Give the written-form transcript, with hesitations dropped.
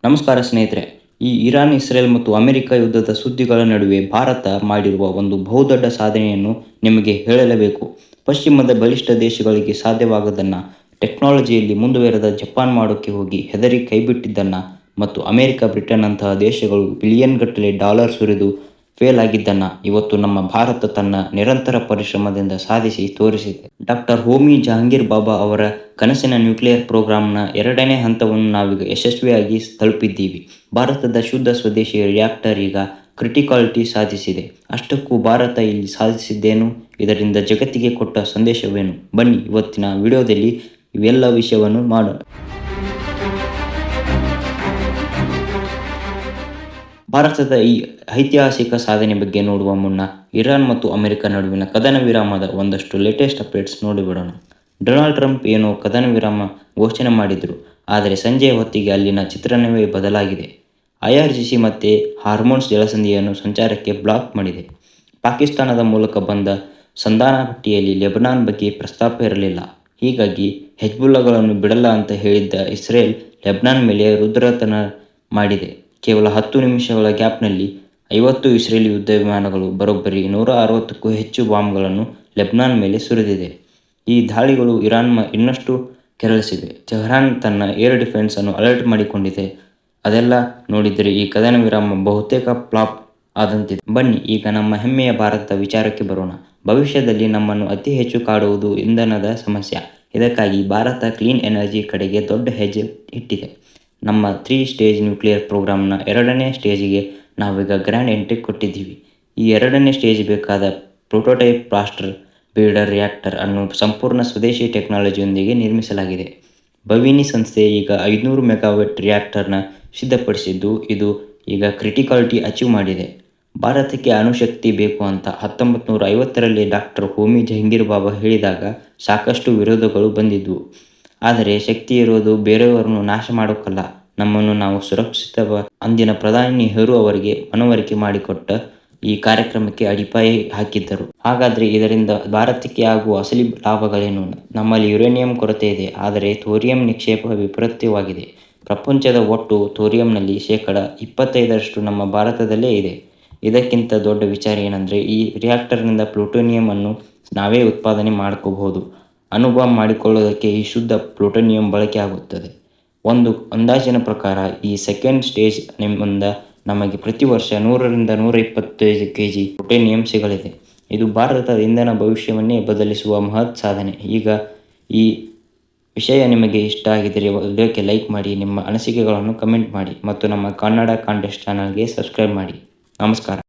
ನಮಸ್ಕಾರ ಸ್ನೇಹಿತರೆ. Iran, Israel ಮತ್ತು ಅಮೆರಿಕ ಯುದ್ಧದ ಸುದ್ದಿಗಳ ನಡುವೆ ಭಾರತ ಮಾಡಿರುವ ಒಂದು ಬಹುದೊಡ್ಡ ಸಾಧನೆಯನ್ನು ನಿಮಗೆ ಹೇಳಲೇಬೇಕು. ಪಶ್ಚಿಮದ ಬಲಿಷ್ಠ ದೇಶಗಳಿಗೆ ಸಾಧ್ಯವಾಗದನ್ನು, ಟೆಕ್ನಾಲಜಿಯಲ್ಲಿ ಮುಂದುವರೆದ ಜಪಾನ್ ಮಾಡೋಕ್ಕೆ ಹೋಗಿ ಹೆದರಿ ಕೈಬಿಟ್ಟಿದ್ದನ್ನು ಮತ್ತು ಅಮೆರಿಕ, ಬ್ರಿಟನ್ನಂತಹ ದೇಶಗಳು ಬಿಲಿಯನ್ ಗಟ್ಟಲೆ ಡಾಲರ್ ಸುರಿದು ಫೇಲ್ ಆಗಿದ್ದನ್ನು ಇವತ್ತು ನಮ್ಮ ಭಾರತ ತನ್ನ ನಿರಂತರ ಪರಿಶ್ರಮದಿಂದ ಸಾಧಿಸಿ ತೋರಿಸಿದೆ. ಡಾಕ್ಟರ್ ಹೋಮಿ ಜಹಾಂಗೀರ್ ಬಾಬಾ ಅವರ ಕನಸಿನ ನ್ಯೂಕ್ಲಿಯರ್ ಪ್ರೋಗ್ರಾಂನ 2ನೇ ಹಂತವನ್ನು ನಾವೀಗ ಯಶಸ್ವಿಯಾಗಿ ತಲುಪಿದ್ದೀವಿ. ಭಾರತದ ಶುದ್ಧ ಸ್ವದೇಶಿ ರಿಯಾಕ್ಟರ್ ಈಗ ಕ್ರಿಟಿಕಾಲಿಟಿ ಸಾಧಿಸಿದೆ. ಅಷ್ಟಕ್ಕೂ ಭಾರತ ಇಲ್ಲಿ ಸಾಧಿಸಿದ್ದೇನು? ಇದರಿಂದ ಜಗತ್ತಿಗೆ ಕೊಟ್ಟ ಸಂದೇಶವೇನು? ಬನ್ನಿ ಇವತ್ತಿನ ವಿಡಿಯೋದಲ್ಲಿ ಇವೆಲ್ಲ ವಿಷಯವನ್ನು ಮಾಡೋಣ. ಭಾರತದ ಈ ಐತಿಹಾಸಿಕ ಸಾಧನೆ ಬಗ್ಗೆ ನೋಡುವ ಮುನ್ನ ಇರಾನ್ ಮತ್ತು ಅಮೆರಿಕ ನಡುವಿನ ಕದನ ವಿರಾಮದ ಒಂದಷ್ಟು ಲೇಟೆಸ್ಟ್ ಅಪ್ಡೇಟ್ಸ್ ನೋಡಿಬಿಡೋಣ. ಡೊನಾಲ್ಡ್ ಟ್ರಂಪ್ ಏನೋ ಕದನ ವಿರಾಮ ಘೋಷಣೆ ಮಾಡಿದರು, ಆದರೆ ಸಂಜೆಯ ಹೊತ್ತಿಗೆ ಅಲ್ಲಿನ ಚಿತ್ರಣವೇ ಬದಲಾಗಿದೆ. IRGC ಮತ್ತೆ ಹಾರ್ಮೋನ್ಸ್ ಜಲಸಂಧಿಯನ್ನು ಸಂಚಾರಕ್ಕೆ ಬ್ಲಾಕ್ ಮಾಡಿದೆ. ಪಾಕಿಸ್ತಾನದ ಮೂಲಕ ಬಂದ ಸಂಧಾನ ಪಟ್ಟಿಯಲ್ಲಿ ಲೆಬನಾನ್ ಬಗ್ಗೆ ಪ್ರಸ್ತಾಪ ಇರಲಿಲ್ಲ. ಹೀಗಾಗಿ ಹೆಜ್ಬುಲ್ಲಾಗಳನ್ನು ಬಿಡಲ್ಲ ಅಂತ ಹೇಳಿದ್ದ ಇಸ್ರೇಲ್ ಲೆಬನಾನ್ ಮೇಲೆ ರುದ್ರತನ ಮಾಡಿದೆ. ಕೇವಲ 10 ನಿಮಿಷಗಳ ಗ್ಯಾಪ್ನಲ್ಲಿ 50 ಇಸ್ರೇಲಿ ಯುದ್ಧ ವಿಮಾನಗಳು ಬರೋಬ್ಬರಿ 160ಕ್ಕೂ ಹೆಚ್ಚು ಬಾಂಬ್ಗಳನ್ನು ಲೆಬನಾನ್ ಮೇಲೆ ಸುರಿದಿದೆ. ಈ ದಾಳಿಗಳು ಇರಾನ್ ಇನ್ನಷ್ಟು ಕೆರಳಿಸಿವೆ. ತೆಹರಾನ್ ತನ್ನ ಏರ್ ಡಿಫೆನ್ಸ್ ಅನ್ನು ಅಲರ್ಟ್ ಮಾಡಿಕೊಂಡಿದೆ. ಅದೆಲ್ಲ ನೋಡಿದರೆ ಈ ಕದನ ವಿರಾಮ ಬಹುತೇಕ ಫ್ಲಾಪ್ ಆದಂತಿದೆ. ಬನ್ನಿ ಈಗ ನಮ್ಮ ಹೆಮ್ಮೆಯ ಭಾರತದ ವಿಚಾರಕ್ಕೆ ಬರೋಣ. ಭವಿಷ್ಯದಲ್ಲಿ ನಮ್ಮನ್ನು ಅತಿ ಹೆಚ್ಚು ಕಾಡುವುದು ಇಂಧನದ ಸಮಸ್ಯೆ. ಇದಕ್ಕಾಗಿ ಭಾರತ ಕ್ಲೀನ್ ಎನರ್ಜಿ ಕಡೆಗೆ ದೊಡ್ಡ ಹೆಜ್ಜೆ ಇಟ್ಟಿದೆ. ನಮ್ಮ 3 ಸ್ಟೇಜ್ ನ್ಯೂಕ್ಲಿಯರ್ ಪ್ರೋಗ್ರಾಂನ 2ನೇ ಸ್ಟೇಜಿಗೆ ನಾವೀಗ ಗ್ರ್ಯಾಂಡ್ ಎಂಟ್ರಿ ಕೊಟ್ಟಿದ್ದೀವಿ. ಈ 2ನೇ ಸ್ಟೇಜ್ ಬೇಕಾದ ಪ್ರೋಟೋಟೈಪ್ ಬ್ಲಾಸ್ಟರ್ ಬಿಲ್ಡರ್ ರಿಯಾಕ್ಟರ್ ಅನ್ನು ಸಂಪೂರ್ಣ ಸ್ವದೇಶಿ ಟೆಕ್ನಾಲಜಿಯೊಂದಿಗೆ ನಿರ್ಮಿಸಲಾಗಿದೆ. ಭವಿನಿ ಸಂಸ್ಥೆ ಈಗ 500 ಮೆಗಾವ್ಯಾಟ್ ರಿಯಾಕ್ಟರ್ನ ಸಿದ್ಧಪಡಿಸಿದ್ದು, ಇದು ಈಗ ಕ್ರಿಟಿಕಾಲಿಟಿ ಅಚೀವ್ ಮಾಡಿದೆ. ಭಾರತಕ್ಕೆ ಅಣುಶಕ್ತಿ ಬೇಕು ಅಂತ 1950ರಲ್ಲಿ ಡಾಕ್ಟರ್ ಹೋಮಿ ಜಹಾಂಗೀರ್ ಬಾಬಾ ಹೇಳಿದಾಗ ಸಾಕಷ್ಟು ವಿರೋಧಗಳು ಬಂದಿದ್ವು. ಆದರೆ ಶಕ್ತಿ ಇರೋದು ಬೇರೆಯವರನ್ನು ನಾಶ ಮಾಡೋಕ್ಕಲ್ಲ, ನಮ್ಮನ್ನು ನಾವು ಸುರಕ್ಷಿತ. ಅಂದಿನ ಪ್ರಧಾನಿ ನೆಹರು ಅವರಿಗೆ ಮನವರಿಕೆ ಮಾಡಿಕೊಟ್ಟ ಈ ಕಾರ್ಯಕ್ರಮಕ್ಕೆ ಅಡಿಪಾಯ ಹಾಕಿದ್ದರು. ಹಾಗಾದರೆ ಇದರಿಂದ ಭಾರತಕ್ಕೆ ಆಗುವ ಅಸಲಿ ಲಾಭಗಳೇನು? ನಮ್ಮಲ್ಲಿ ಯುರೇನಿಯಂ ಕೊರತೆ ಇದೆ, ಆದರೆ ಥೋರಿಯಂ ನಿಕ್ಷೇಪ ವಿಪರೀತವಾಗಿದೆ. ಪ್ರಪಂಚದ ಒಟ್ಟು ಥೋರಿಯಂನಲ್ಲಿ 25% ನಮ್ಮ ಭಾರತದಲ್ಲೇ ಇದೆ. ಇದಕ್ಕಿಂತ ದೊಡ್ಡ ವಿಚಾರ ಏನಂದರೆ, ಈ ರಿಯಾಕ್ಟರ್ನಿಂದ ಪ್ಲೂಟೋನಿಯಂ ಅನ್ನು ನಾವೇ ಉತ್ಪಾದನೆ ಮಾಡ್ಕೋಬಹುದು. ಅಣುಬಾಂಬ್ ಮಾಡಿಕೊಳ್ಳೋದಕ್ಕೆ ಈ ಶುದ್ಧ ಪ್ಲೂಟೋನಿಯಂ ಬಳಕೆ ಆಗುತ್ತದೆ. ಒಂದು ಅಂದಾಜಿನ ಪ್ರಕಾರ ಈ ಸೆಕೆಂಡ್ ಸ್ಟೇಜ್ ನಿಂದ ನಮಗೆ ಪ್ರತಿ ವರ್ಷ 100ರಿಂದ 125 kg ಪ್ಲೂಟೋನಿಯಂ ಸಿಗಲಿದೆ. ಇದು ಭಾರತದ ಇಂಧನ ಭವಿಷ್ಯವನ್ನೇ ಬದಲಿಸುವ ಮಹತ್ ಸಾಧನೆ. ಈಗ ಈ ವಿಷಯ ನಿಮಗೆ ಇಷ್ಟ ಆಗಿದ್ದರೆ ವಿಡಿಯೋಕ್ಕೆ ಲೈಕ್ ಮಾಡಿ, ನಿಮ್ಮ ಅನಿಸಿಕೆಗಳನ್ನು ಕಮೆಂಟ್ ಮಾಡಿ ಮತ್ತು ನಮ್ಮ ಕನ್ನಡ ಕಾಂಟೆಸ್ಟ್ ಚಾನಲ್ಗೆ ಸಬ್ಸ್ಕ್ರೈಬ್ ಮಾಡಿ. ನಮಸ್ಕಾರ.